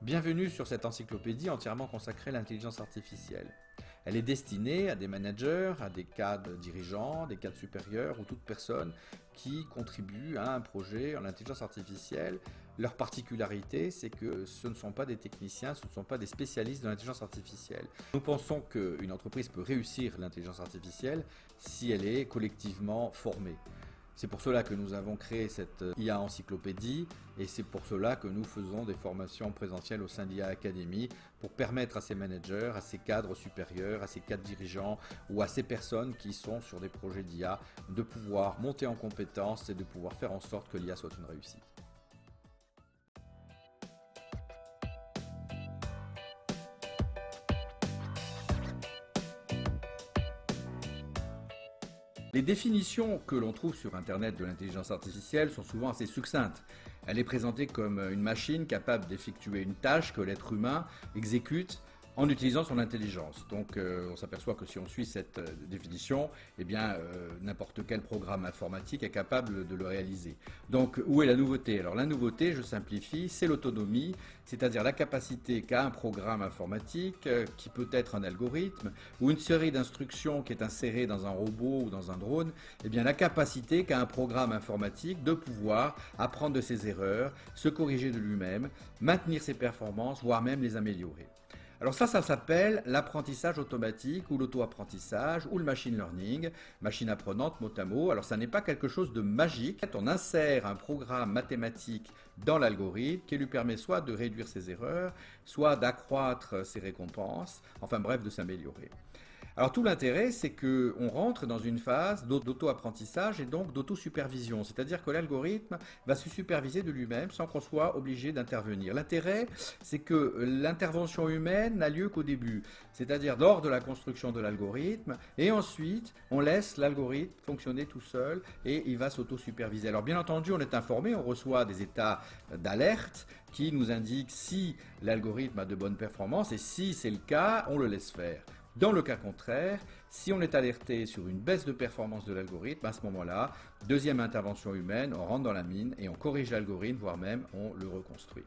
Bienvenue sur cette encyclopédie entièrement consacrée à l'intelligence artificielle. Elle est destinée à des managers, à des cadres dirigeants, des cadres supérieurs ou toute personne qui contribue à un projet en intelligence artificielle. Leur particularité, c'est que ce ne sont pas des techniciens, ce ne sont pas des spécialistes de l'intelligence artificielle. Nous pensons qu'une entreprise peut réussir l'intelligence artificielle si elle est collectivement formée. C'est pour cela que nous avons créé cette IA encyclopédie et c'est pour cela que nous faisons des formations présentielles au sein d'IA Academy pour permettre à ces managers, à ces cadres supérieurs, à ces cadres dirigeants ou à ces personnes qui sont sur des projets d'IA de pouvoir monter en compétences et de pouvoir faire en sorte que l'IA soit une réussite. Les définitions que l'on trouve sur Internet de l'intelligence artificielle sont souvent assez succinctes. Elle est présentée comme une machine capable d'effectuer une tâche que l'être humain exécute en utilisant son intelligence. Donc on s'aperçoit que si on suit cette définition, eh bien n'importe quel programme informatique est capable de le réaliser. Donc où est la nouveauté? Alors la nouveauté, je simplifie, c'est l'autonomie, c'est-à-dire la capacité qu'a un programme informatique, qui peut être un algorithme, ou une série d'instructions qui est insérée dans un robot ou dans un drone, eh bien la capacité qu'a un programme informatique de pouvoir apprendre de ses erreurs, se corriger de lui-même, maintenir ses performances, voire même les améliorer. Alors ça s'appelle l'apprentissage automatique ou l'auto-apprentissage ou le machine learning, machine apprenante mot à mot. Alors ça n'est pas quelque chose de magique. On insère un programme mathématique dans l'algorithme qui lui permet soit de réduire ses erreurs, soit d'accroître ses récompenses, enfin bref, de s'améliorer. Alors tout l'intérêt, c'est qu'on rentre dans une phase d'auto-apprentissage et donc d'auto-supervision, c'est-à-dire que l'algorithme va se superviser de lui-même sans qu'on soit obligé d'intervenir. L'intérêt, c'est que l'intervention humaine n'a lieu qu'au début, c'est-à-dire lors de la construction de l'algorithme, et ensuite on laisse l'algorithme fonctionner tout seul et il va s'auto-superviser. Alors bien entendu, on est informé, on reçoit des états d'alerte qui nous indiquent si l'algorithme a de bonnes performances et si c'est le cas, on le laisse faire. Dans le cas contraire, si on est alerté sur une baisse de performance de l'algorithme, à ce moment-là, deuxième intervention humaine, on rentre dans la mine et on corrige l'algorithme, voire même on le reconstruit.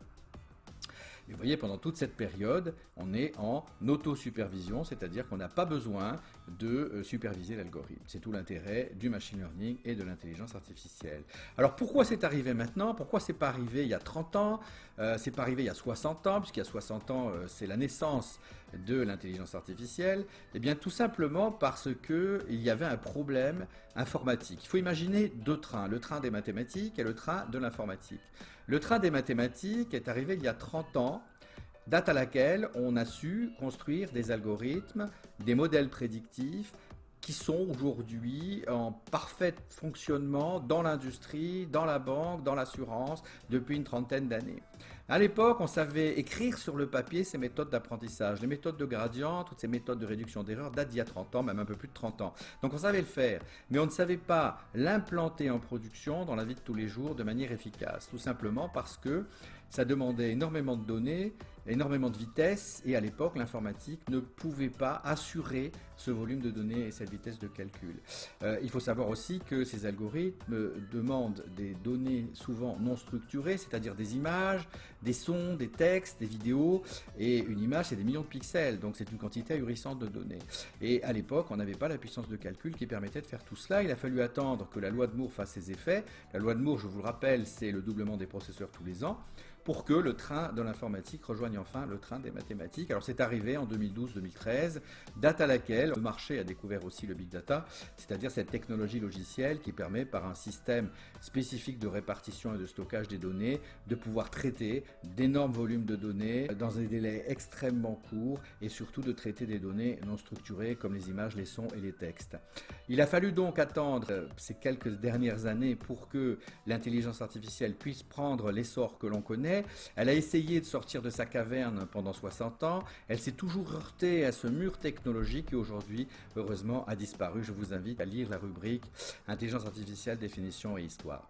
Et vous voyez, pendant toute cette période, on est en auto-supervision, c'est-à-dire qu'on n'a pas besoin de superviser l'algorithme. C'est tout l'intérêt du machine learning et de l'intelligence artificielle. Alors pourquoi c'est arrivé maintenant? Pourquoi c'est pas arrivé il y a 30 ans? C'est pas arrivé il y a 60 ans, puisqu'il y a 60 ans, c'est la naissance de l'intelligence artificielle. Eh bien tout simplement parce qu'il y avait un problème informatique. Il faut imaginer deux trains, le train des mathématiques et le train de l'informatique. Le train des mathématiques est arrivé il y a 30 ans, date à laquelle on a su construire des algorithmes, des modèles prédictifs qui sont aujourd'hui en parfait fonctionnement dans l'industrie, dans la banque, dans l'assurance, depuis une trentaine d'années. À l'époque, on savait écrire sur le papier ces méthodes d'apprentissage. Les méthodes de gradient, toutes ces méthodes de réduction d'erreurs datent d'il y a 30 ans, même un peu plus de 30 ans. Donc on savait le faire, mais on ne savait pas l'implanter en production dans la vie de tous les jours de manière efficace. Tout simplement parce que ça demandait énormément de données, énormément de vitesse, et à l'époque, l'informatique ne pouvait pas assurer ce volume de données et cette vitesse de calcul. Il faut savoir aussi que ces algorithmes demandent des données souvent non structurées, c'est-à-dire des images, des sons, des textes, des vidéos, et une image c'est des millions de pixels, donc c'est une quantité ahurissante de données. Et à l'époque, on n'avait pas la puissance de calcul qui permettait de faire tout cela. Il a fallu attendre que la loi de Moore fasse ses effets. La loi de Moore, je vous le rappelle, c'est le doublement des processeurs tous les ans, pour que le train de l'informatique rejoigne enfin le train des mathématiques. Alors c'est arrivé en 2012-2013, date à laquelle le marché a découvert aussi le big data, c'est-à-dire cette technologie logicielle qui permet par un système spécifique de répartition et de stockage des données de pouvoir traiter d'énormes volumes de données dans des délais extrêmement courts et surtout de traiter des données non structurées comme les images, les sons et les textes. Il a fallu donc attendre ces quelques dernières années pour que l'intelligence artificielle puisse prendre l'essor que l'on connaît. Elle a essayé de sortir de sa caverne pendant 60 ans. Elle s'est toujours heurtée à ce mur technologique qui aujourd'hui, heureusement, a disparu. Je vous invite à lire la rubrique Intelligence artificielle, définition et histoire.